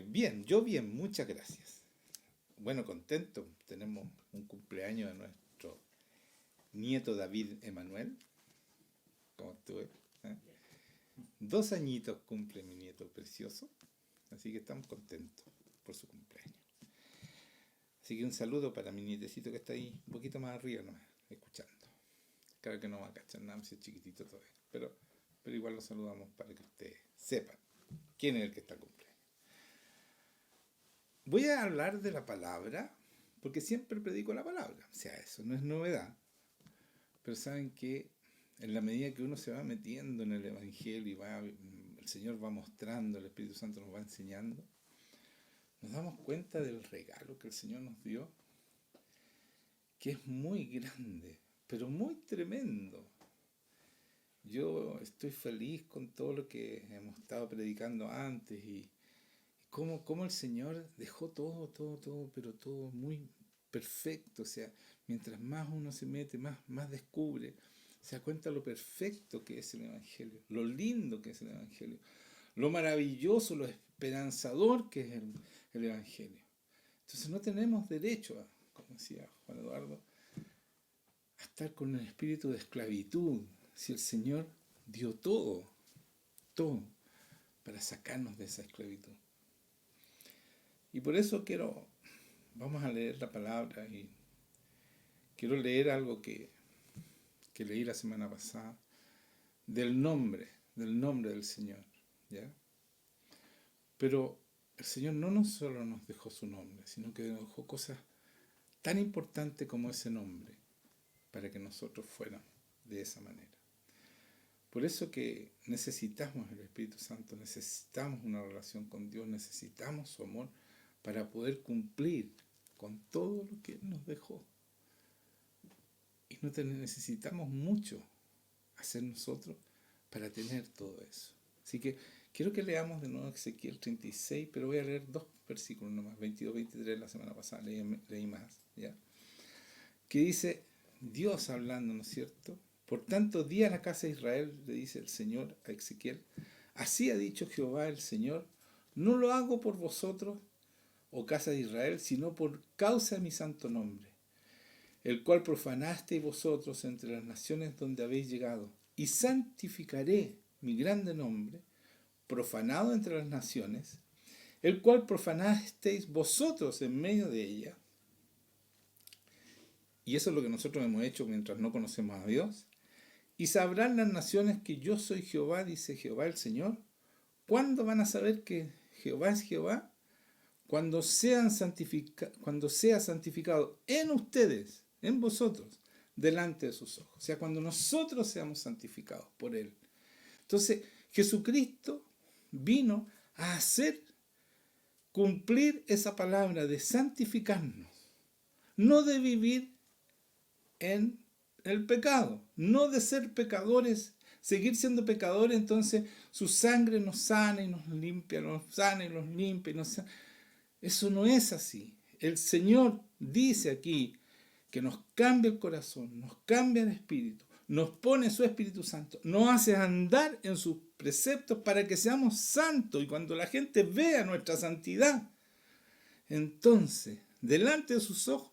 Bien, yo bien, muchas gracias. Bueno, contento. Tenemos un cumpleaños de nuestro nieto David Emanuel. ¿Cómo estuve? ¿Eh? 2 añitos cumple mi nieto precioso. Así que estamos contentos por su cumpleaños. Así que un saludo para mi nietecito que está ahí, un poquito más arriba nomás, escuchando. Claro que no va a cachar nada, si es chiquitito todavía. Pero igual lo saludamos para que ustedes sepan quién es el que está cumpliendo. Voy a hablar de la palabra, porque siempre predico la palabra. O sea, eso no es novedad. Pero saben que en la medida que uno se va metiendo en el Evangelio y el Señor va mostrando, el Espíritu Santo nos va enseñando, nos damos cuenta del regalo que el Señor nos dio, que es muy grande, pero muy tremendo. Yo estoy feliz con todo lo que hemos estado predicando antes y cómo el Señor dejó todo, pero todo muy perfecto. O sea, mientras más uno se mete, más descubre, se da cuenta lo perfecto que es el Evangelio, lo lindo que es el Evangelio, lo maravilloso, lo esperanzador que es el Evangelio. Entonces no tenemos derecho, como decía Juan Eduardo, a estar con el espíritu de esclavitud, si el Señor dio todo para sacarnos de esa esclavitud. Y por eso vamos a leer la palabra y quiero leer algo que leí la semana pasada del nombre del Señor, ¿ya? Pero el Señor no solo nos dejó su nombre, sino que nos dejó cosas tan importantes como ese nombre para que nosotros fuéramos de esa manera. Por eso que necesitamos el Espíritu Santo, necesitamos una relación con Dios, necesitamos su amor para poder cumplir con todo lo que Él nos dejó. Y no necesitamos mucho hacer nosotros para tener todo eso. Así que quiero que leamos de nuevo Ezequiel 36, pero voy a leer 2 versículos nomás, 22, 23, la semana pasada leí más, ¿ya? Que dice, Dios hablando, ¿no es cierto? Por tanto, di a la casa de Israel, le dice el Señor a Ezequiel, así ha dicho Jehová el Señor, no lo hago por vosotros, oh casa de Israel, sino por causa de mi santo nombre, el cual profanasteis vosotros entre las naciones donde habéis llegado, y santificaré mi grande nombre, profanado entre las naciones, el cual profanasteis vosotros en medio de ella. Y eso es lo que nosotros hemos hecho mientras no conocemos a Dios. Y sabrán las naciones que yo soy Jehová, dice Jehová el Señor. ¿Cuándo van a saber que Jehová es Jehová? Cuando sea santificado en ustedes, en vosotros, delante de sus ojos. O sea, cuando nosotros seamos santificados por Él. Entonces, Jesucristo vino a cumplir esa palabra de santificarnos, no de vivir en el pecado, no de ser pecadores, seguir siendo pecadores, entonces su sangre nos sana y nos limpia, nos sana y nos limpia y nos sana. Eso no es así. El Señor dice aquí que nos cambia el corazón, nos cambia el espíritu, nos pone su Espíritu Santo, nos hace andar en sus preceptos para que seamos santos. Y cuando la gente vea nuestra santidad, entonces, delante de sus ojos,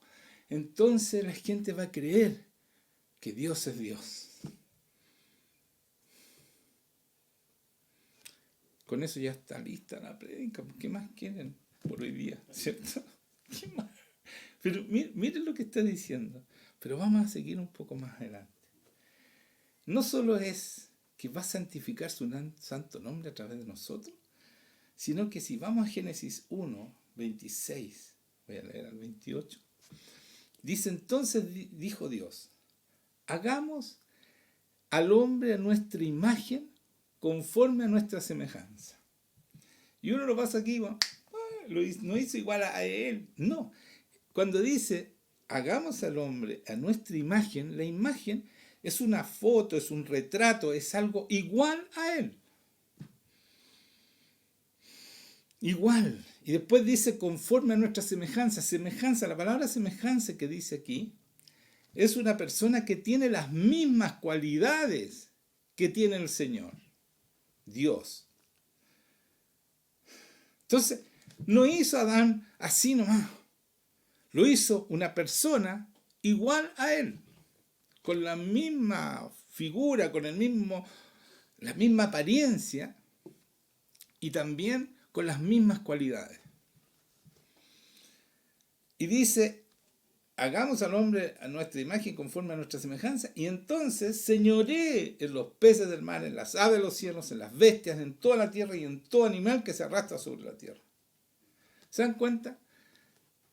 entonces la gente va a creer que Dios es Dios. Con eso ya está lista la prédica. ¿Qué más quieren por hoy día? ¿Cierto? ¿Qué más? Pero miren lo que está diciendo. Pero vamos a seguir un poco más adelante. No solo es que va a santificar su santo nombre a través de nosotros, sino que si vamos a Génesis 1, 26, voy a leer al 28, dice entonces dijo Dios, hagamos al hombre a nuestra imagen conforme a nuestra semejanza. Y uno lo pasa aquí, bueno, no hizo igual a él. No, cuando dice hagamos al hombre a nuestra imagen, la imagen es una foto, es un retrato, es algo igual a él. Igual. Y después dice conforme a nuestra semejanza. Semejanza, la palabra semejanza que dice aquí, es una persona que tiene las mismas cualidades que tiene el Señor, Dios. Entonces, no hizo a Adán así nomás. Lo hizo una persona igual a él, con la misma figura, con la misma apariencia y también con las mismas cualidades. Y dice, hagamos al hombre a nuestra imagen conforme a nuestra semejanza, y entonces señoree en los peces del mar, en las aves de los cielos, en las bestias, en toda la tierra y en todo animal que se arrastra sobre la tierra. ¿Se dan cuenta?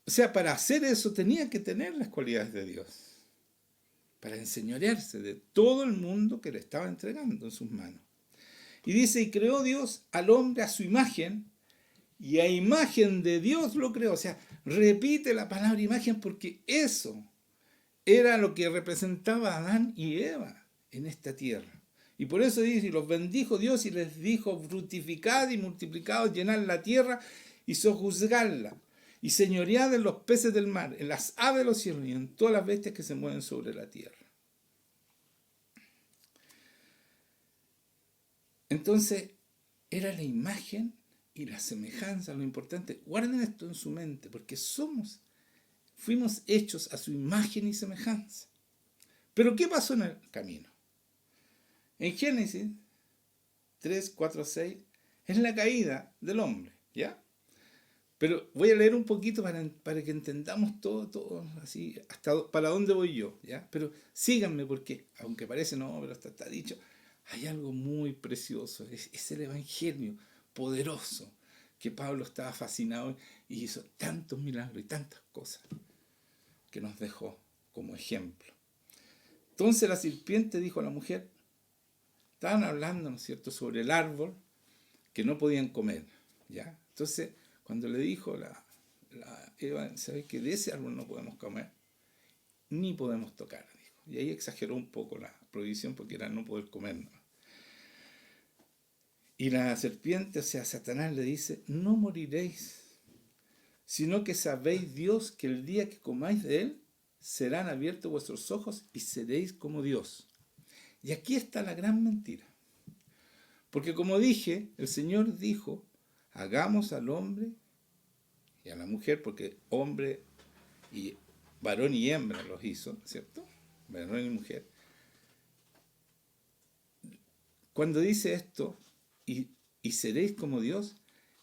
O sea, para hacer eso tenía que tener las cualidades de Dios, para enseñorearse de todo el mundo que le estaba entregando en sus manos. Y dice, y creó Dios al hombre a su imagen, y a imagen de Dios lo creó. O sea, repite la palabra imagen porque eso era lo que representaba a Adán y Eva en esta tierra. Y por eso dice, y los bendijo Dios y les dijo, fructificad y multiplicaos, llenad la tierra y sojuzgadla, y señoread en los peces del mar, en las aves de los cielos y en todas las bestias que se mueven sobre la tierra. Entonces, era la imagen y la semejanza lo importante. Guarden esto en su mente, porque fuimos hechos a su imagen y semejanza. Pero ¿qué pasó en el camino? En Génesis 3, 4, 6 es la caída del hombre, ¿ya? Pero voy a leer un poquito para que entendamos todo así, hasta para dónde voy yo, ¿ya? Pero síganme porque, aunque parece, no, pero está dicho, hay algo muy precioso, es el Evangelio poderoso, que Pablo estaba fascinado y hizo tantos milagros y tantas cosas que nos dejó como ejemplo. Entonces la serpiente dijo a la mujer, estaban hablando, ¿no es cierto?, sobre el árbol que no podían comer, ¿ya? Entonces, cuando le dijo la Eva, ¿sabes que de ese árbol no podemos comer? Ni podemos tocar, dijo. Y ahí exageró un poco la prohibición porque era no poder comer, ¿no? Y la serpiente, o sea, Satanás le dice, no moriréis, sino que sabéis Dios que el día que comáis de él, serán abiertos vuestros ojos y seréis como Dios. Y aquí está la gran mentira. Porque como dije, el Señor dijo, hagamos al hombre y a la mujer, porque hombre y varón y hembra los hizo, ¿cierto? Varón y mujer. Cuando dice esto, y seréis como Dios,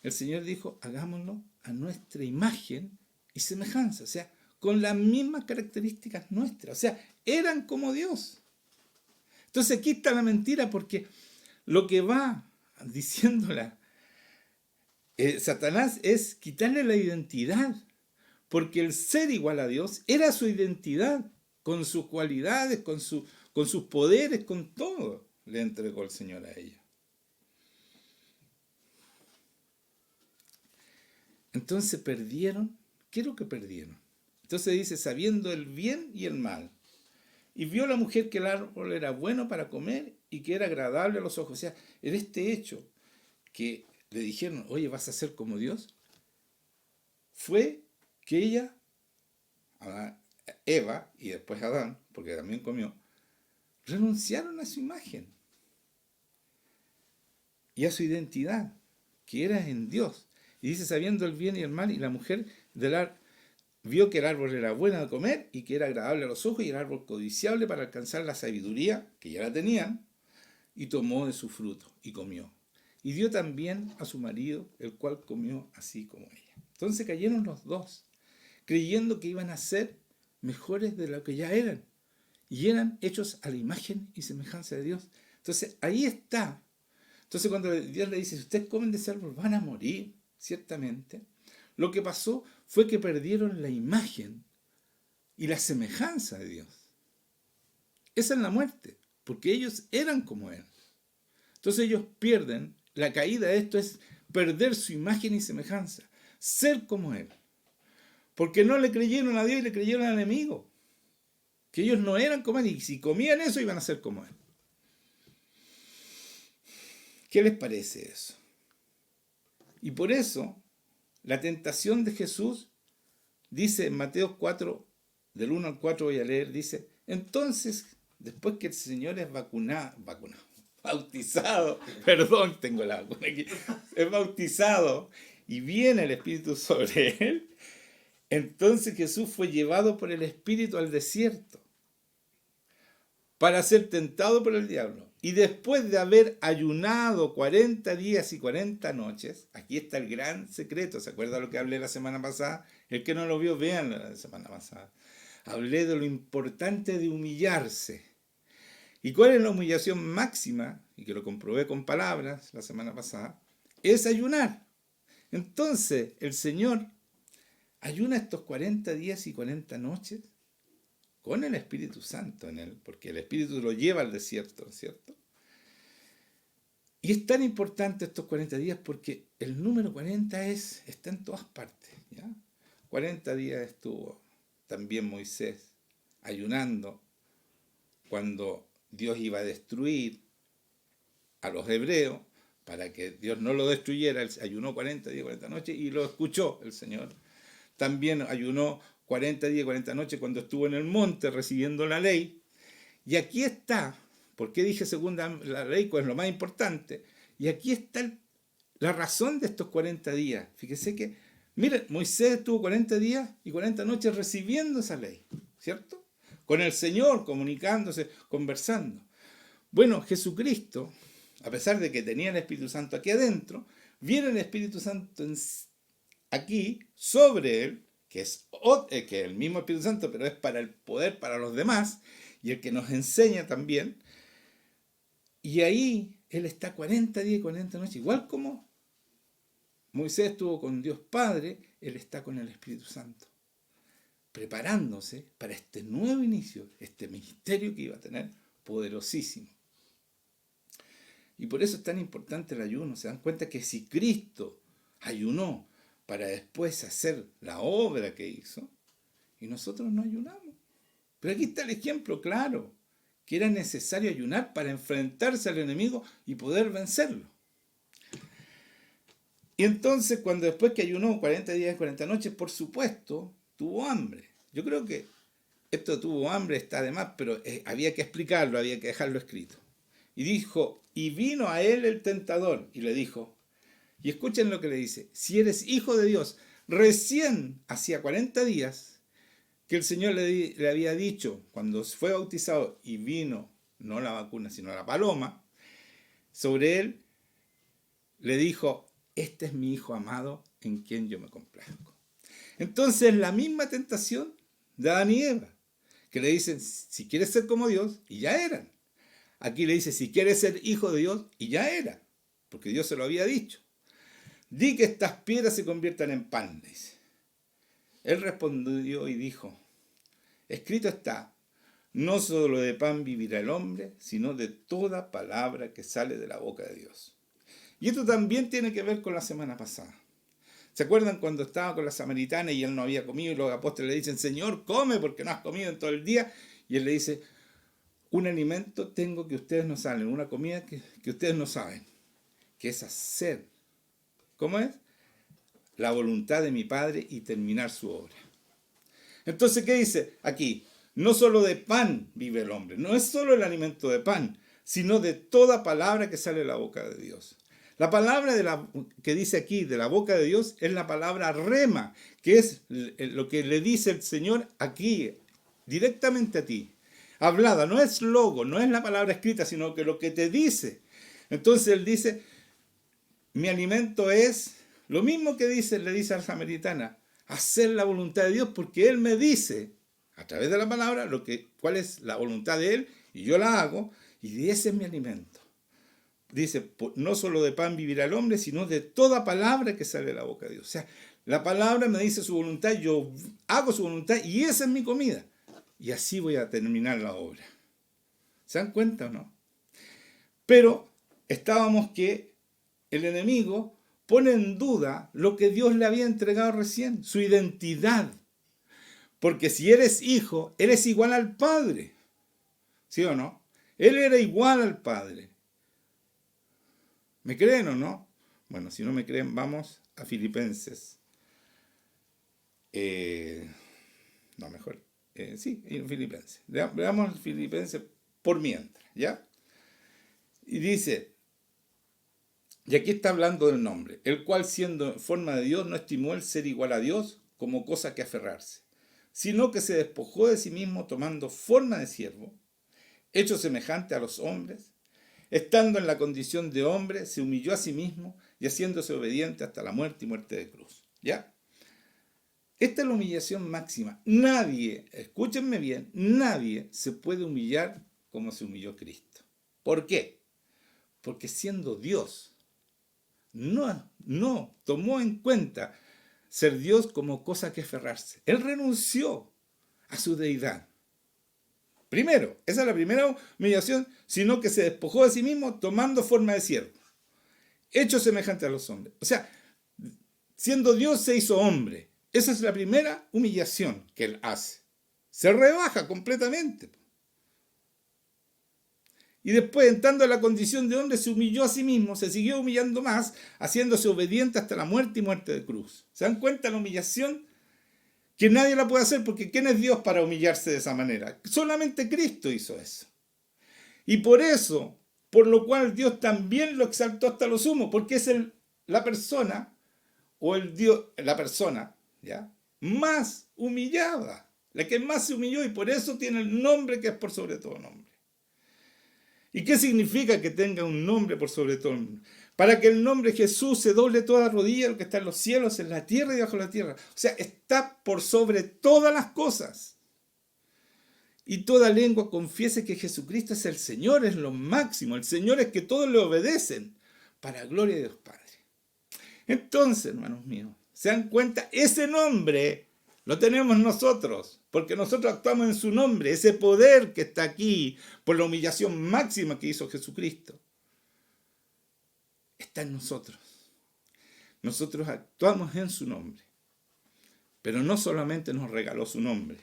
el Señor dijo, hagámoslo a nuestra imagen y semejanza, o sea, con las mismas características nuestras, o sea, eran como Dios. Entonces aquí está la mentira, porque lo que va diciéndola Satanás es quitarle la identidad, porque el ser igual a Dios era su identidad, con sus cualidades, con sus poderes, con todo, le entregó el Señor a ella. Entonces perdieron, ¿qué es lo que perdieron? Entonces dice, sabiendo el bien y el mal. Y vio la mujer que el árbol era bueno para comer y que era agradable a los ojos. O sea, en este hecho que le dijeron, oye, vas a ser como Dios, fue que ella, Eva y después Adán, porque también comió, renunciaron a su imagen y a su identidad, que era en Dios. Y dice, sabiendo el bien y el mal, y la mujer vio que el árbol era bueno de comer y que era agradable a los ojos y el árbol codiciable para alcanzar la sabiduría, que ya la tenían, y tomó de su fruto y comió. Y dio también a su marido, el cual comió así como ella. Entonces cayeron los dos, creyendo que iban a ser mejores de lo que ya eran, y eran hechos a la imagen y semejanza de Dios. Entonces ahí está. Entonces cuando Dios le dice, si ustedes comen de ese árbol van a morir, ciertamente, lo que pasó fue que perdieron la imagen y la semejanza de Dios. Esa es la muerte, porque ellos eran como Él. Entonces ellos pierden, la caída de esto es perder su imagen y semejanza, ser como Él. Porque no le creyeron a Dios y le creyeron al enemigo. Que ellos no eran como Él y si comían eso iban a ser como Él. ¿Qué les parece eso? Y por eso, la tentación de Jesús, dice en Mateo 4, del 1 al 4 voy a leer, dice, entonces, después que el Señor es bautizado, perdón, tengo la vacuna aquí, es bautizado y viene el Espíritu sobre él, entonces Jesús fue llevado por el Espíritu al desierto para ser tentado por el diablo. Y después de haber ayunado 40 días y 40 noches, aquí está el gran secreto. ¿Se acuerda lo que hablé la semana pasada? El que no lo vio, véanlo la semana pasada. Hablé de lo importante de humillarse. ¿Y cuál es la humillación máxima? Y que lo comprobé con palabras la semana pasada. Es ayunar. Entonces, el Señor ayuna estos 40 días y 40 noches con el Espíritu Santo en él, porque el Espíritu lo lleva al desierto, ¿cierto? Y es tan importante estos 40 días porque el número 40 está en todas partes, ¿ya? 40 días estuvo también Moisés ayunando cuando Dios iba a destruir a los hebreos, para que Dios no lo destruyera. Él ayunó 40 días y 40 noches y lo escuchó el Señor. También ayunó 40 días y 40 noches cuando estuvo en el monte recibiendo la ley. Y aquí está, ¿por qué dije segunda la ley? Pues lo más importante. Y aquí está la razón de estos 40 días. Fíjese que, miren, Moisés estuvo 40 días y 40 noches recibiendo esa ley, ¿cierto? Con el Señor, comunicándose, conversando. Bueno, Jesucristo, a pesar de que tenía el Espíritu Santo aquí adentro, viene el Espíritu Santo aquí sobre él, que es el mismo Espíritu Santo, pero es para el poder para los demás, y el que nos enseña también. Y ahí él está 40 días y 40 noches, igual como Moisés estuvo con Dios Padre, él está con el Espíritu Santo, preparándose para este nuevo inicio, este ministerio que iba a tener poderosísimo. Y por eso es tan importante el ayuno. Se dan cuenta que si Cristo ayunó para después hacer la obra que hizo, y nosotros no ayunamos. Pero aquí está el ejemplo claro, que era necesario ayunar para enfrentarse al enemigo y poder vencerlo. Y entonces, cuando después que ayunó 40 días y 40 noches, por supuesto, tuvo hambre. Yo creo que esto tuvo hambre, está de más, pero había que explicarlo, había que dejarlo escrito. Y dijo, y vino a él el tentador, y le dijo, y escuchen lo que le dice, si eres hijo de Dios, recién hacía 40 días que el Señor le había dicho, cuando fue bautizado y vino, no la vacuna, sino la paloma, sobre él, le dijo, este es mi hijo amado en quien yo me complazco. Entonces la misma tentación de Adán y Eva, que le dicen, si quieres ser como Dios, y ya eran. Aquí le dice, si quieres ser hijo de Dios, y ya era, porque Dios se lo había dicho. Di que estas piedras se conviertan en pan, dice. Él respondió y dijo, escrito está, no solo de pan vivirá el hombre, sino de toda palabra que sale de la boca de Dios. Y esto también tiene que ver con la semana pasada. ¿Se acuerdan cuando estaba con la samaritana y él no había comido y los apóstoles le dicen, Señor, come porque no has comido en todo el día? Y él le dice, un alimento tengo que ustedes no saben, una comida que ustedes no saben, que es hacer, ¿cómo es? La voluntad de mi Padre y terminar su obra. Entonces, ¿qué dice aquí? No solo de pan vive el hombre, no es solo el alimento de pan, sino de toda palabra que sale de la boca de Dios. La palabra que dice aquí de la boca de Dios es la palabra rema, que es lo que le dice el Señor aquí, directamente a ti. Hablada, no es logo, no es la palabra escrita, sino que lo que te dice. Entonces él dice, mi alimento es lo mismo que le dice a la samaritana, hacer la voluntad de Dios, porque Él me dice, a través de la palabra, cuál es la voluntad de Él, y yo la hago, y ese es mi alimento. Dice, no solo de pan vivirá el hombre, sino de toda palabra que sale de la boca de Dios. O sea, la palabra me dice su voluntad, yo hago su voluntad, y esa es mi comida. Y así voy a terminar la obra. ¿Se dan cuenta o no? Pero estábamos que el enemigo pone en duda lo que Dios le había entregado recién, su identidad. Porque si eres hijo, eres igual al Padre. ¿Sí o no? Él era igual al Padre. ¿Me creen o no? Bueno, si no me creen, vamos a Filipenses. No, mejor. Sí, en Filipenses. Veamos Filipenses por mientras, ¿ya? Y dice, Y aquí está hablando del nombre, el cual siendo en forma de Dios no estimó el ser igual a Dios como cosa que aferrarse, sino que se despojó de sí mismo tomando forma de siervo, hecho semejante a los hombres, estando en la condición de hombre, se humilló a sí mismo y haciéndose obediente hasta la muerte y muerte de cruz. ¿Ya? Esta es la humillación máxima. Nadie, escúchenme bien, nadie se puede humillar como se humilló Cristo. ¿Por qué? Porque siendo Dios, no tomó en cuenta ser Dios como cosa que aferrarse. Él renunció a su deidad. Primero, esa es la primera humillación, sino que se despojó de sí mismo tomando forma de siervo, hecho semejante a los hombres. O sea, siendo Dios se hizo hombre. Esa es la primera humillación que él hace. Se rebaja completamente. Y después, entrando en la condición de hombre, se humilló a sí mismo, se siguió humillando más, haciéndose obediente hasta la muerte y muerte de cruz. ¿Se dan cuenta la humillación? Que nadie la puede hacer, porque ¿quién es Dios para humillarse de esa manera? Solamente Cristo hizo eso. Y por eso, por lo cual Dios también lo exaltó hasta lo sumo, porque es la persona, o el Dios, la persona, ¿ya?, más humillada, la que más se humilló, y por eso tiene el nombre que es por sobre todo nombre. ¿Y qué significa que tenga un nombre por sobre todo nombre? Para que el nombre de Jesús se doble toda rodilla, lo que está en los cielos, en la tierra y bajo la tierra. O sea, está por sobre todas las cosas. Y toda lengua confiese que Jesucristo es el Señor, es lo máximo. El Señor es que todos le obedecen para gloria de Dios Padre. Entonces, hermanos míos, ¿se dan cuenta? Ese nombre lo tenemos nosotros, porque nosotros actuamos en su nombre. Ese poder que está aquí por la humillación máxima que hizo Jesucristo está en nosotros. Nosotros actuamos en su nombre, pero no solamente nos regaló su nombre.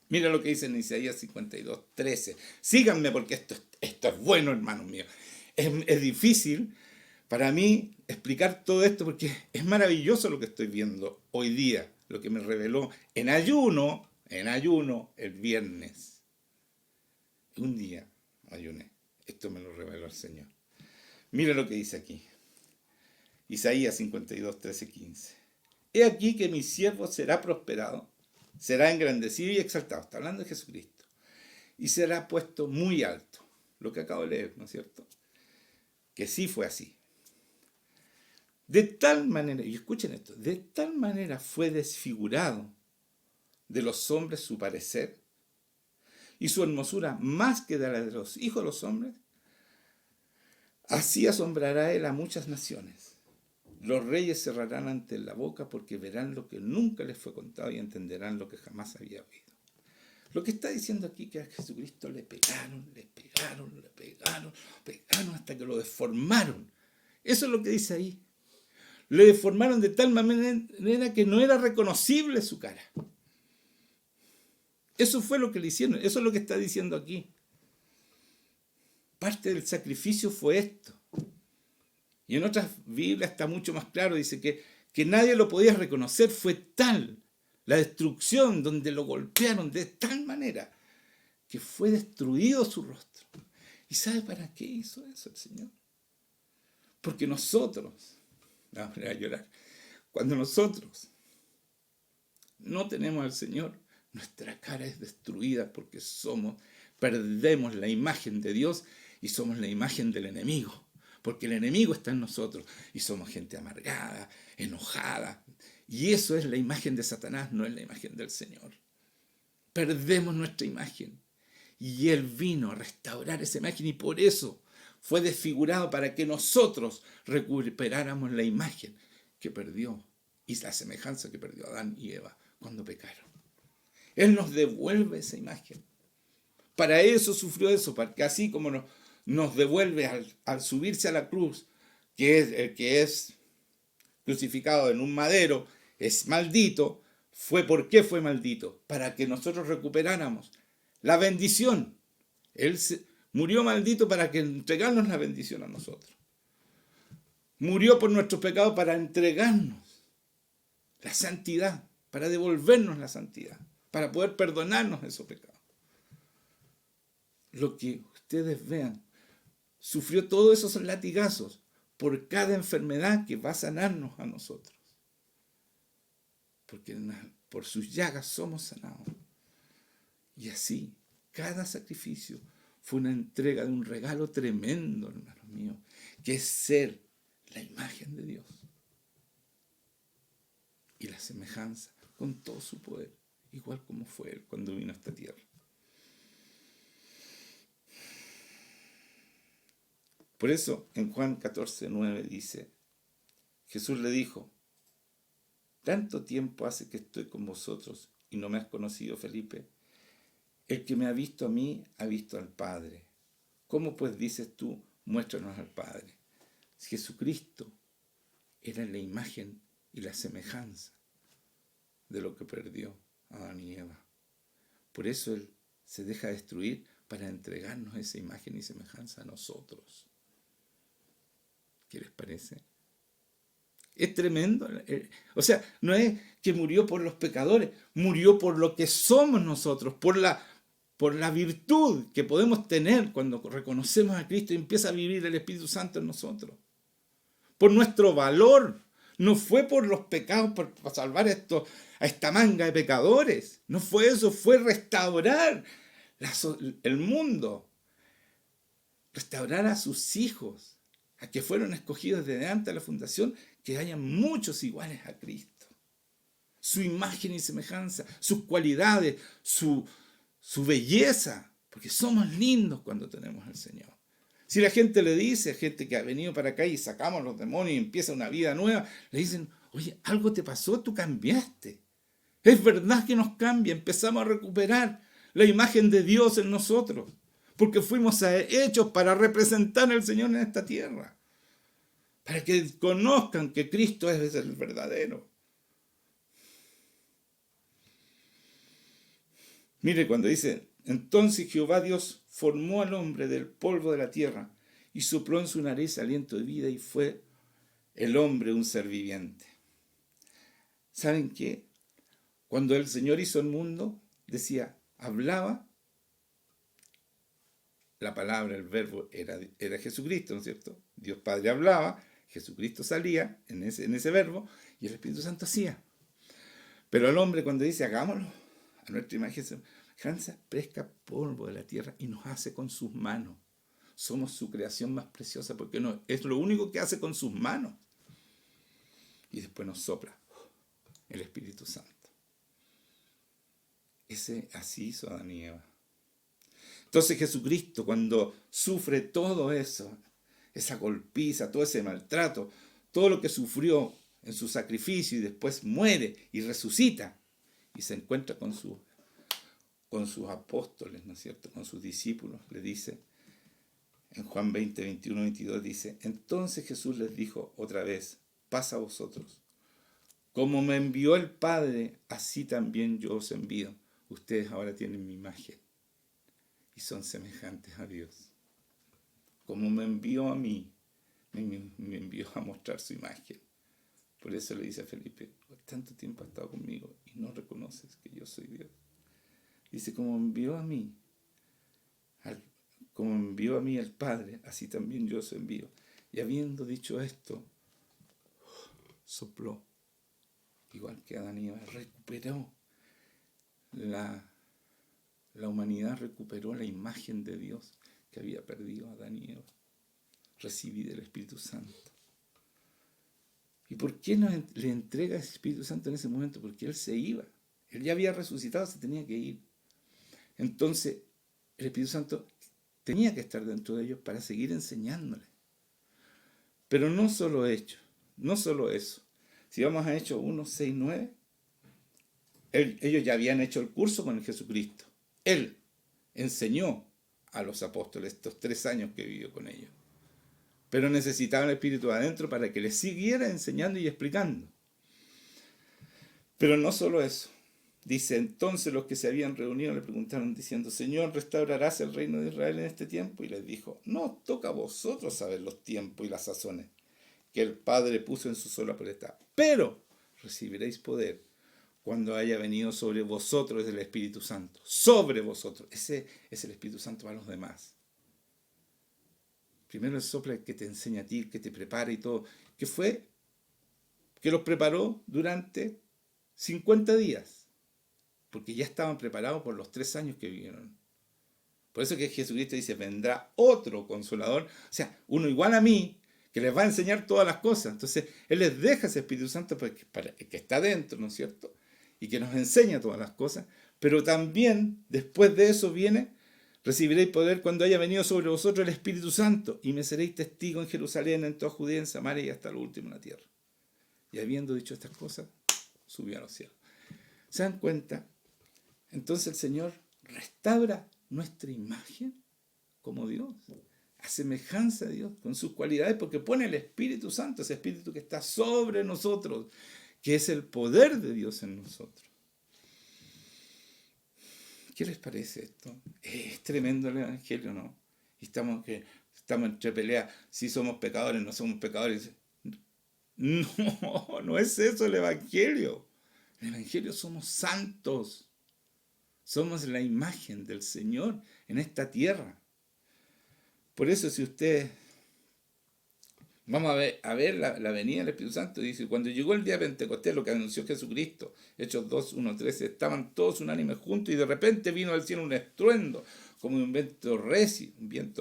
Mira lo que dice en Isaías 52, 13. Síganme porque esto es bueno, hermanos míos. Es difícil para mí explicar todo esto porque es maravilloso lo que estoy viendo hoy día, lo que me reveló en ayuno, el viernes. Un día ayuné. Esto me lo reveló el Señor. Mira lo que dice aquí. Isaías 52, 13, 15. He aquí que mi siervo será prosperado, será engrandecido y exaltado. Está hablando de Jesucristo. Y será puesto muy alto. Lo que acabo de leer, ¿no es cierto? Que sí fue así. De tal manera, y escuchen esto, de tal manera fue desfigurado de los hombres su parecer y su hermosura más que de la de los hijos de los hombres. Así asombrará él a muchas naciones. Los reyes cerrarán ante él la boca porque verán lo que nunca les fue contado y entenderán lo que jamás había oído. Lo que está diciendo aquí que a Jesucristo le pegaron hasta que lo deformaron. Eso es lo que dice ahí. Le deformaron de tal manera que no era reconocible su cara. Eso fue lo que le hicieron. Eso es lo que está diciendo aquí. Parte del sacrificio fue esto. Y en otras Biblias está mucho más claro. Dice que nadie lo podía reconocer. Fue tal la destrucción donde lo golpearon de tal manera que fue destruido su rostro. ¿Y sabe para qué hizo eso el Señor? Porque nosotros, vamos a llorar, cuando nosotros no tenemos al Señor, nuestra cara es destruida porque perdemos la imagen de Dios y somos la imagen del enemigo. Porque el enemigo está en nosotros y somos gente amargada, enojada. Y eso es la imagen de Satanás, no es la imagen del Señor. Perdemos nuestra imagen. Y Él vino a restaurar esa imagen y por eso fue desfigurado para que nosotros recuperáramos la imagen que perdió y la semejanza que perdió Adán y Eva cuando pecaron. Él nos devuelve esa imagen. Para eso sufrió eso, para que así como nos devuelve al subirse a la cruz, que es el que es crucificado en un madero, es maldito. ¿Por qué fue maldito? Para que nosotros recuperáramos la bendición. Él murió maldito para que entregarnos la bendición a nosotros. Murió por nuestros pecados para entregarnos la santidad, para devolvernos la santidad, para poder perdonarnos esos pecados. Lo que ustedes vean, sufrió todos esos latigazos por cada enfermedad que va a sanarnos a nosotros. Porque por sus llagas somos sanados. Y así, cada sacrificio fue una entrega de un regalo tremendo, hermanos míos, que es ser la imagen de Dios. Y la semejanza con todo su poder, igual como fue Él cuando vino a esta tierra. Por eso, en Juan 14:9 dice, Jesús le dijo, tanto tiempo hace que estoy con vosotros y no me has conocido, Felipe. El que me ha visto a mí, ha visto al Padre. ¿Cómo pues dices tú, muéstranos al Padre? Jesucristo era la imagen y la semejanza de lo que perdió Adán y Eva. Por eso Él se deja destruir para entregarnos esa imagen y semejanza a nosotros. ¿Qué les parece? Es tremendo. O sea, no es que murió por los pecadores, murió por lo que somos nosotros, por la virtud que podemos tener cuando reconocemos a Cristo y empieza a vivir el Espíritu Santo en nosotros. Por nuestro valor. No fue por los pecados, para salvar a esta manga de pecadores. No fue eso, fue restaurar el mundo. Restaurar a sus hijos, a que fueron escogidos desde antes de la fundación, que hayan muchos iguales a Cristo. Su imagen y semejanza, sus cualidades, su belleza, porque somos lindos cuando tenemos al Señor. Si la gente le dice, gente que ha venido para acá y sacamos los demonios y empieza una vida nueva, le dicen, oye, algo te pasó, tú cambiaste. Es verdad que nos cambia, empezamos a recuperar la imagen de Dios en nosotros, porque fuimos hechos para representar al Señor en esta tierra, para que conozcan que Cristo es el verdadero. Mire cuando dice, entonces Jehová Dios formó al hombre del polvo de la tierra y sopló en su nariz aliento de vida y fue el hombre un ser viviente. ¿Saben qué? Cuando el Señor hizo el mundo, decía, hablaba, la palabra, el verbo era Jesucristo, ¿no es cierto? Dios Padre hablaba, Jesucristo salía en ese verbo y el Espíritu Santo hacía. Pero el hombre cuando dice, hagámoslo a nuestra imagen, semejanza, pesca polvo de la tierra y nos hace con sus manos. Somos su creación más preciosa porque es lo único que hace con sus manos. Y después nos sopla el Espíritu Santo. Así hizo Adán y Eva. Entonces Jesucristo, cuando sufre todo eso, esa golpiza, todo ese maltrato, todo lo que sufrió en su sacrificio y después muere y resucita y se encuentra con sus apóstoles, ¿no es cierto?, con sus discípulos, le dice, en Juan 20, 21, 22, dice, entonces Jesús les dijo otra vez, paz a vosotros. Como me envió el Padre, así también yo os envío. Ustedes ahora tienen mi imagen y son semejantes a Dios. Como me envió a mí, me envió a mostrar su imagen. Por eso le dice a Felipe, tanto tiempo has estado conmigo y no reconoces que yo soy Dios. Dice, como envió a mí el Padre, así también yo os envío. Y habiendo dicho esto, sopló, igual que Adán y Eva, recuperó la humanidad, recuperó la imagen de Dios que había perdido Adán y Eva. Recibí del Espíritu Santo. ¿Y por qué le entrega el Espíritu Santo en ese momento? Porque Él se iba. Él ya había resucitado, se tenía que ir. Entonces, el Espíritu Santo tenía que estar dentro de ellos para seguir enseñándoles. Pero no solo eso. Si vamos a Hechos 1, 6, 9, ellos ya habían hecho el curso con el Jesucristo. Él enseñó a los apóstoles estos 3 años que vivió con ellos. Pero necesitaban el Espíritu adentro para que les siguiera enseñando y explicando. Pero no solo eso. Dice, entonces los que se habían reunido le preguntaron diciendo, Señor, ¿restaurarás el reino de Israel en este tiempo? Y les dijo, no os toca a vosotros saber los tiempos y las sazones que el Padre puso en su sola potestad. Pero recibiréis poder cuando haya venido sobre vosotros el Espíritu Santo. Sobre vosotros. Ese es el Espíritu Santo para los demás. Primero el soplo que te enseña a ti, que te prepara y todo. Que fue que los preparó durante 50 días. Porque ya estaban preparados por los 3 años que vivieron. Por eso que Jesucristo dice, vendrá otro consolador. O sea, uno igual a mí, que les va a enseñar todas las cosas. Entonces, Él les deja ese Espíritu Santo que está dentro, ¿no es cierto? Y que nos enseña todas las cosas. Pero también, después de eso viene, recibiréis poder cuando haya venido sobre vosotros el Espíritu Santo, y me seréis testigo en Jerusalén, en toda Judea, en Samaria y hasta lo último en la tierra. Y habiendo dicho estas cosas, subió a los cielos. ¿Se dan cuenta? Entonces el Señor restaura nuestra imagen como Dios, a semejanza de Dios, con sus cualidades, porque pone el Espíritu Santo, ese Espíritu que está sobre nosotros, que es el poder de Dios en nosotros. ¿Qué les parece esto? Es tremendo el Evangelio, ¿no? Y estamos entre peleas, si somos pecadores, no somos pecadores. No, no es eso el Evangelio. El Evangelio somos santos. Somos la imagen del Señor en esta tierra. Por eso si ustedes... Vamos a ver la venida del Espíritu Santo. Dice, cuando llegó el día de Pentecostés, lo que anunció Jesucristo, Hechos 2, 1, 13, estaban todos unánimes juntos y de repente vino del cielo un estruendo, como un viento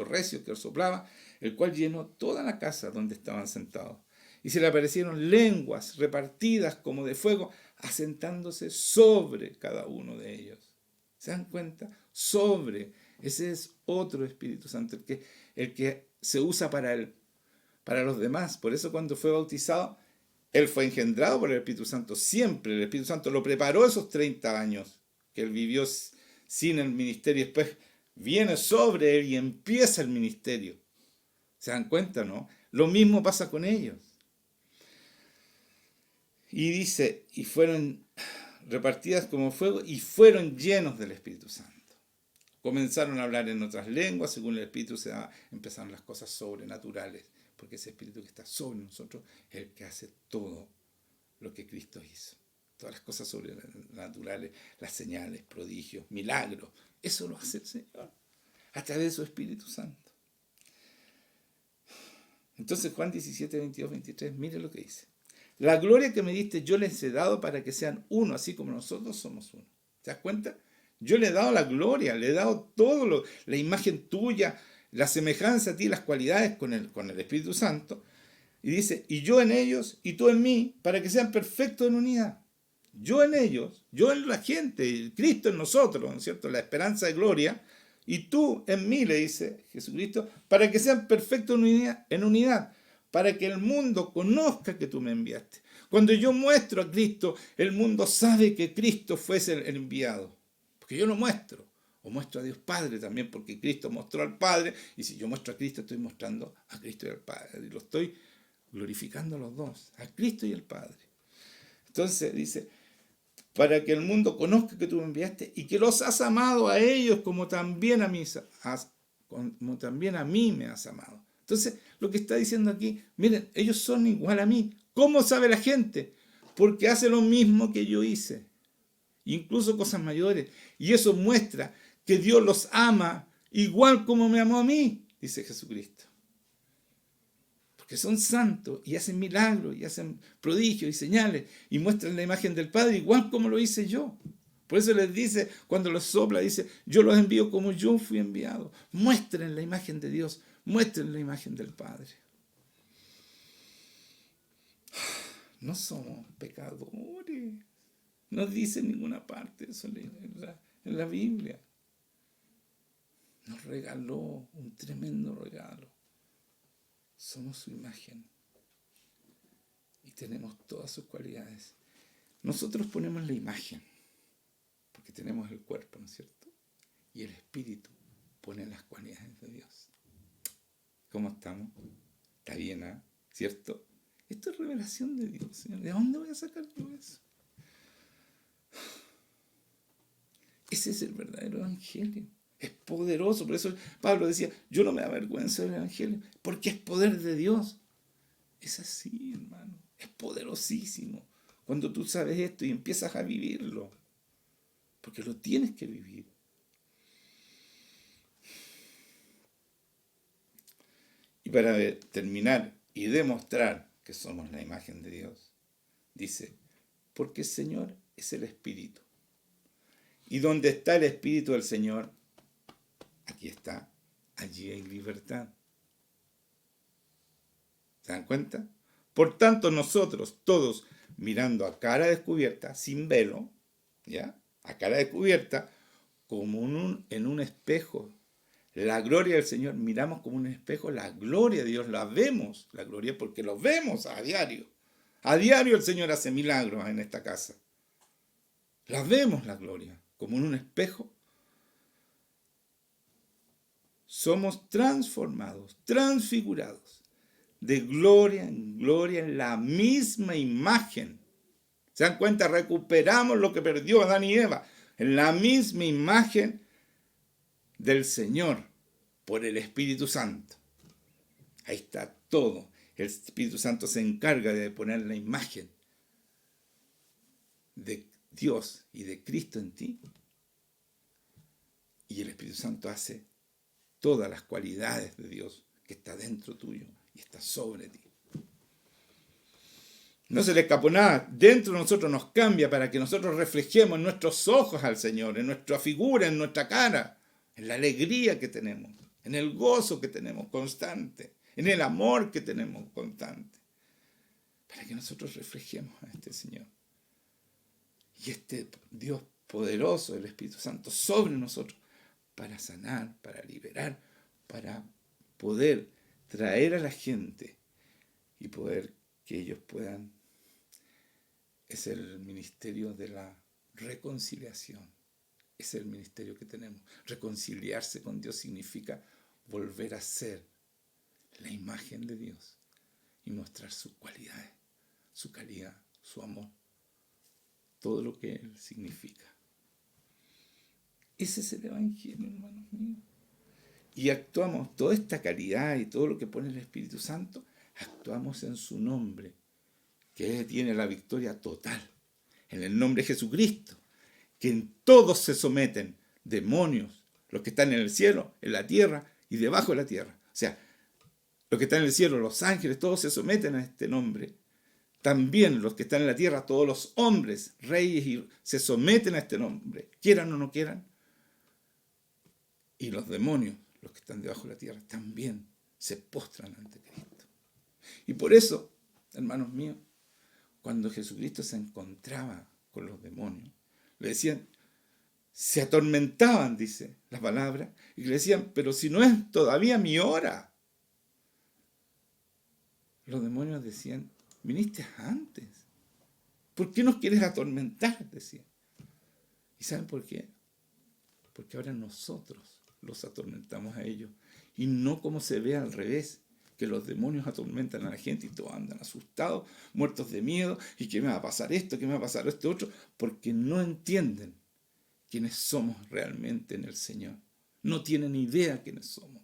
recio que soplaba, el cual llenó toda la casa donde estaban sentados. Y se le aparecieron lenguas repartidas como de fuego, asentándose sobre cada uno de ellos. ¿Se dan cuenta? Sobre. Ese es otro Espíritu Santo, el que se usa para los demás. Por eso cuando fue bautizado, él fue engendrado por el Espíritu Santo siempre. El Espíritu Santo lo preparó esos 30 años que él vivió sin el ministerio. Después viene sobre él y empieza el ministerio. ¿Se dan cuenta, no? Lo mismo pasa con ellos. Y dice, y fueron repartidas como fuego y fueron llenos del Espíritu Santo. Comenzaron a hablar en otras lenguas, según el Espíritu se daba, empezaron las cosas sobrenaturales, porque ese Espíritu que está sobre nosotros es el que hace todo lo que Cristo hizo. Todas las cosas sobrenaturales, las señales, prodigios, milagros, eso lo hace el Señor a través de su Espíritu Santo. Entonces Juan 17, 22, 23, mire lo que dice. La gloria que me diste yo les he dado para que sean uno, así como nosotros somos uno. ¿Te das cuenta? Yo le he dado la gloria, le he dado todo, la imagen tuya, la semejanza a ti, las cualidades con el Espíritu Santo. Y dice, y yo en ellos y tú en mí, para que sean perfectos en unidad. Yo en ellos, yo en la gente, Cristo en nosotros, ¿no es cierto? La esperanza de gloria. Y tú en mí, le dice Jesucristo, para que sean perfectos en unidad, para que el mundo conozca que tú me enviaste. Cuando yo muestro a Cristo, el mundo sabe que Cristo fue el enviado. Porque yo lo muestro. O muestro a Dios Padre también, porque Cristo mostró al Padre. Y si yo muestro a Cristo, estoy mostrando a Cristo y al Padre. Y lo estoy glorificando a los dos, a Cristo y al Padre. Entonces dice, para que el mundo conozca que tú me enviaste y que los has amado a ellos como también a mí me has amado. Entonces, lo que está diciendo aquí, miren, ellos son igual a mí. ¿Cómo sabe la gente? Porque hace lo mismo que yo hice. Incluso cosas mayores. Y eso muestra que Dios los ama igual como me amó a mí, dice Jesucristo. Porque son santos y hacen milagros y hacen prodigios y señales y muestran la imagen del Padre igual como lo hice yo. Por eso les dice, cuando los sopla, dice, yo los envío como yo fui enviado. Muestren la imagen de Dios, muestren la imagen del Padre. No somos pecadores. No dice en ninguna parte eso en la Biblia. Nos regaló un tremendo regalo. Somos su imagen. Y tenemos todas sus cualidades. Nosotros ponemos la imagen, porque tenemos el cuerpo, ¿no es cierto? Y el Espíritu pone las cualidades de Dios. ¿Cómo estamos? Está bien, ¿eh? ¿Cierto? Esto es revelación de Dios, Señor. ¿De dónde voy a sacar yo eso? Ese es el verdadero evangelio. Es poderoso. Por eso Pablo decía, yo no me avergüenzo del evangelio, porque es poder de Dios. Es así, hermano. Es poderosísimo. Cuando tú sabes esto y empiezas a vivirlo. Porque lo tienes que vivir. Y para terminar y demostrar que somos la imagen de Dios, dice, porque el Señor es el Espíritu. Y donde está el Espíritu del Señor, aquí está, allí hay libertad. ¿Se dan cuenta? Por tanto, nosotros todos mirando a cara descubierta, sin velo, ¿ya? A cara descubierta, como en un espejo, la gloria del Señor, miramos como un espejo la gloria de Dios, la vemos, la gloria, porque lo vemos a diario. A diario el Señor hace milagros en esta casa. La vemos la gloria, como en un espejo. Somos transformados, transfigurados, de gloria en gloria en la misma imagen. ¿Se dan cuenta? Recuperamos lo que perdió Adán y Eva, en la misma imagen del Señor, por el Espíritu Santo. Ahí está todo. El Espíritu Santo se encarga de poner la imagen de Dios y de Cristo en ti. Y el Espíritu Santo hace todas las cualidades de Dios que está dentro tuyo y está sobre ti. No se le escapó nada. Dentro de nosotros nos cambia para que nosotros reflejemos en nuestros ojos al Señor, en nuestra figura, en nuestra cara, en la alegría que tenemos, en el gozo que tenemos constante, en el amor que tenemos constante, para que nosotros reflejemos a este Señor. Y este Dios poderoso, el Espíritu Santo, sobre nosotros, para sanar, para liberar, para poder traer a la gente y poder que ellos puedan. Es el ministerio de la reconciliación. Es el ministerio que tenemos. Reconciliarse con Dios significa volver a ser la imagen de Dios y mostrar sus cualidades, su calidad, su amor, todo lo que Él significa. Ese es el Evangelio, hermanos míos. Y actuamos, toda esta caridad y todo lo que pone el Espíritu Santo, actuamos en su nombre, que tiene la victoria total, en el nombre de Jesucristo, que en todos se someten, demonios, los que están en el cielo, en la tierra y debajo de la tierra. O sea, los que están en el cielo, los ángeles, todos se someten a este nombre. También los que están en la tierra, todos los hombres, reyes, se someten a este nombre, quieran o no quieran. Y los demonios, los que están debajo de la tierra, también se postran ante Cristo. Y por eso, hermanos míos, cuando Jesucristo se encontraba con los demonios, le decían, se atormentaban, dice la palabra, y le decían, pero si no es todavía mi hora. Los demonios decían, viniste antes. ¿Por qué nos quieres atormentar? Decían. ¿Y saben por qué? Porque ahora nosotros los atormentamos a ellos. Y no como se ve al revés, que los demonios atormentan a la gente y todos andan asustados, muertos de miedo, y ¿qué me va a pasar esto? ¿Qué me va a pasar esto otro? Porque no entienden quiénes somos realmente en el Señor. No tienen idea quiénes somos.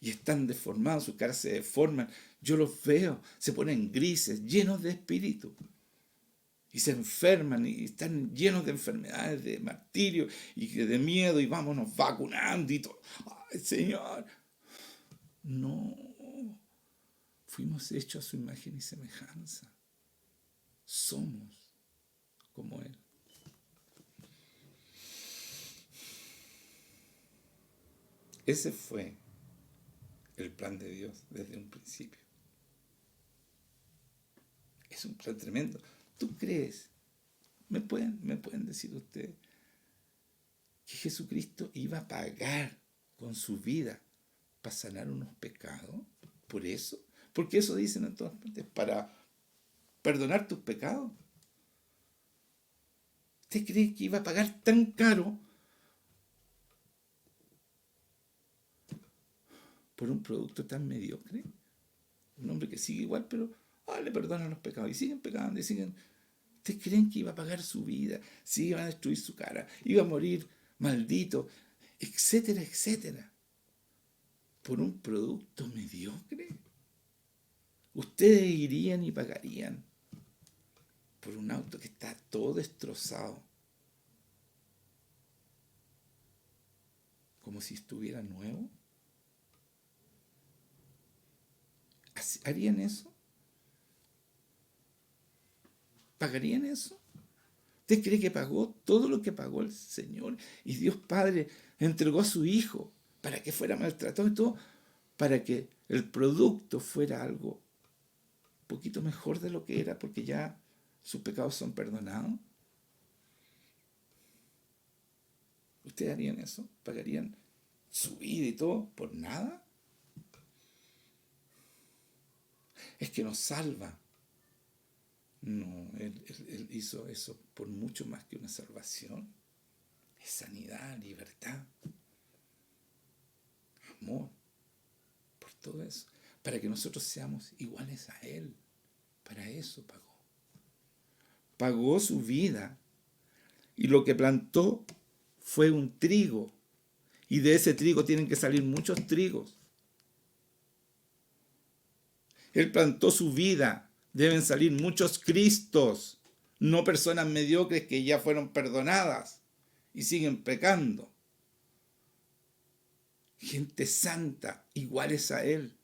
Y están deformados, sus caras se deforman. Yo los veo, se ponen grises, llenos de espíritu. Y se enferman y están llenos de enfermedades, de martirio y de miedo, y vámonos vacunando y todo. ¡Ay, Señor! No, fuimos hechos a su imagen y semejanza. Somos como Él. Ese fue el plan de Dios desde un principio. Es un plan tremendo. ¿Tú crees? ¿Me pueden decir ustedes que Jesucristo iba a pagar con su vida para sanar unos pecados? ¿Por eso? Porque eso dicen en todas partes, para perdonar tus pecados. ¿Usted cree que iba a pagar tan caro por un producto tan mediocre? Un hombre que sigue igual, pero le perdonan los pecados. Y siguen pecando, y siguen. ¿Ustedes creen que iba a pagar su vida? Sí, iba a destruir su cara, iba a morir maldito, etcétera, etcétera, por un producto mediocre? Ustedes irían y pagarían por un auto que está todo destrozado, como si estuviera nuevo. ¿Harían eso? ¿Pagarían eso? ¿Usted cree que pagó todo lo que pagó el Señor? Y Dios Padre entregó a su Hijo para que fuera maltratado y todo, para que el producto fuera algo un poquito mejor de lo que era, porque ya sus pecados son perdonados. ¿Ustedes harían eso? ¿Pagarían su vida y todo por nada? Es que nos salva. No, él hizo eso por mucho más que una salvación. Es sanidad, libertad, amor, por todo eso. Para que nosotros seamos iguales a Él. Para eso pagó. Pagó su vida. Y lo que plantó fue un trigo. Y de ese trigo tienen que salir muchos trigos. Él plantó su vida. Deben salir muchos Cristos, no personas mediocres que ya fueron perdonadas y siguen pecando. Gente santa, iguales a Él.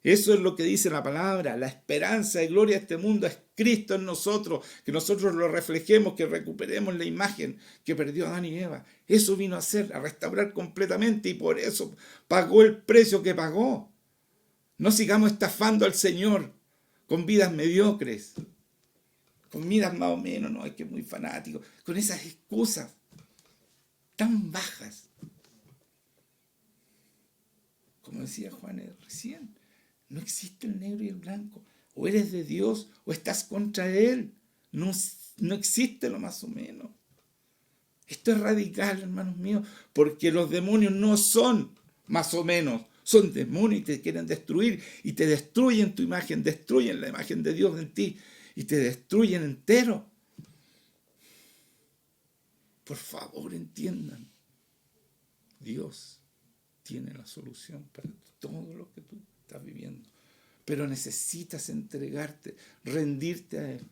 Eso es lo que dice la palabra. La esperanza y gloria de este mundo es Cristo en nosotros, que nosotros lo reflejemos, que recuperemos la imagen que perdió Adán y Eva. Eso vino a hacer, a restaurar completamente, y por eso pagó el precio que pagó. No sigamos estafando al Señor con vidas mediocres, con vidas más o menos, no, es que es muy fanático, con esas excusas tan bajas. Como decía Juan recién, no existe el negro y el blanco. O eres de Dios o estás contra Él. No existe lo más o menos. Esto es radical, hermanos míos, porque los demonios no son más o menos. Son demonios y te quieren destruir, y te destruyen tu imagen, destruyen la imagen de Dios en ti, y te destruyen entero. Por favor, entiendan. Dios tiene la solución para todo lo que tú estás viviendo. Pero necesitas entregarte, rendirte a Él.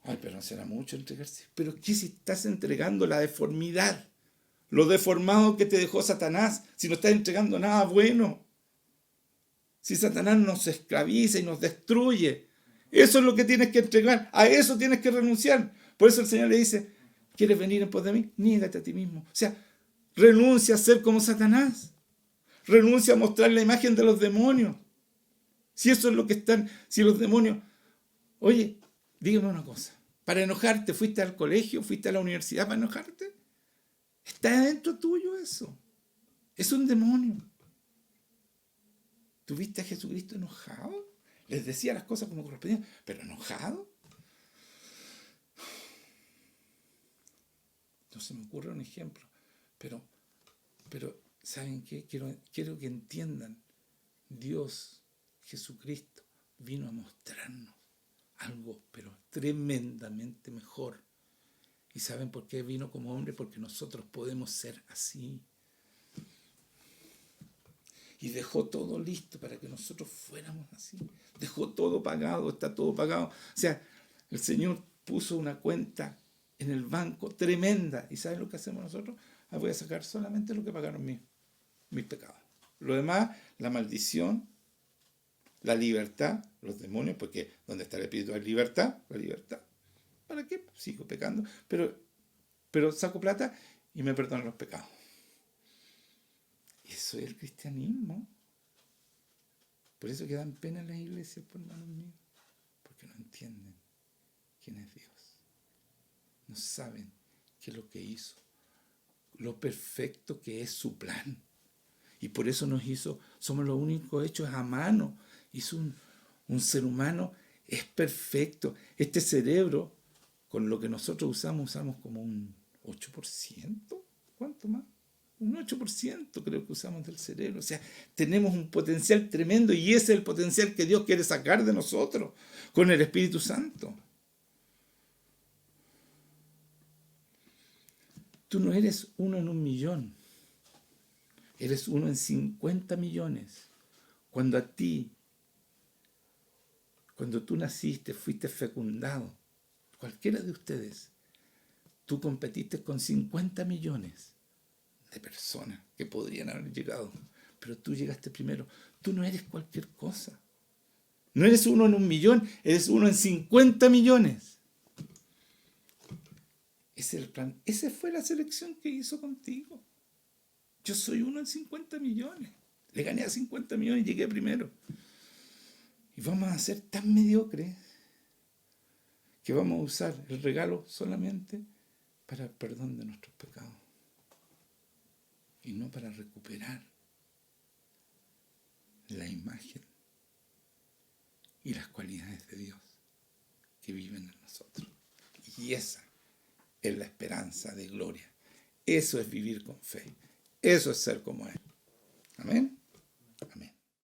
Ay, pero no será mucho entregarse. Pero ¿qué si estás entregando la deformidad? Lo deformado que te dejó Satanás, si no estás entregando nada bueno. Si Satanás nos esclaviza y nos destruye, eso es lo que tienes que entregar, a eso tienes que renunciar. Por eso el Señor le dice, ¿quieres venir en pos de mí? Niégate a ti mismo. O sea, renuncia a ser como Satanás. Renuncia a mostrar la imagen de los demonios. Si eso es lo que están, si los demonios... Oye, dígame una cosa. Para enojarte, ¿fuiste al colegio? ¿Fuiste a la universidad para enojarte? Está dentro tuyo eso. Es un demonio. ¿Tuviste a Jesucristo enojado? Les decía las cosas como correspondían, pero enojado. No se me ocurre un ejemplo. Pero ¿saben qué? Quiero que entiendan. Dios, Jesucristo, vino a mostrarnos algo, pero tremendamente mejor. ¿Y saben por qué vino como hombre? Porque nosotros podemos ser así. Y dejó todo listo para que nosotros fuéramos así. Dejó todo pagado, está todo pagado. O sea, el Señor puso una cuenta en el banco tremenda. ¿Y saben lo que hacemos nosotros? Voy a sacar solamente lo que pagaron mis pecados. Lo demás, la maldición, la libertad, los demonios, porque donde está el espíritu hay libertad, la libertad. ¿Para qué? Sigo pecando, pero saco plata y me perdonan los pecados. Eso es el cristianismo. Por eso que dan pena en las iglesias, pues, hermanos míos, porque no entienden quién es Dios. No saben qué es lo que hizo, lo perfecto que es su plan. Y por eso nos hizo, somos los únicos hechos a mano. Hizo un ser humano, es perfecto. Este cerebro, con lo que nosotros usamos como un 8%. ¿Cuánto más? Un 8% creo que usamos del cerebro. O sea, tenemos un potencial tremendo, y ese es el potencial que Dios quiere sacar de nosotros con el Espíritu Santo. Tú no eres uno en 1.000.000. Eres uno en 50 millones. Cuando tú naciste, fuiste fecundado, cualquiera de ustedes, tú competiste con 50 millones de personas que podrían haber llegado, pero tú llegaste primero. Tú no eres cualquier cosa. No eres uno en 1.000.000, eres uno en 50 millones. Ese es el plan. Esa fue la selección que hizo contigo. Yo soy uno en 50 millones. Le gané a 50 millones y llegué primero. Y vamos a ser tan mediocres que vamos a usar el regalo solamente para el perdón de nuestros pecados. Y no para recuperar la imagen y las cualidades de Dios que viven en nosotros. Y esa es la esperanza de gloria. Eso es vivir con fe. Eso es ser como Él. Amén.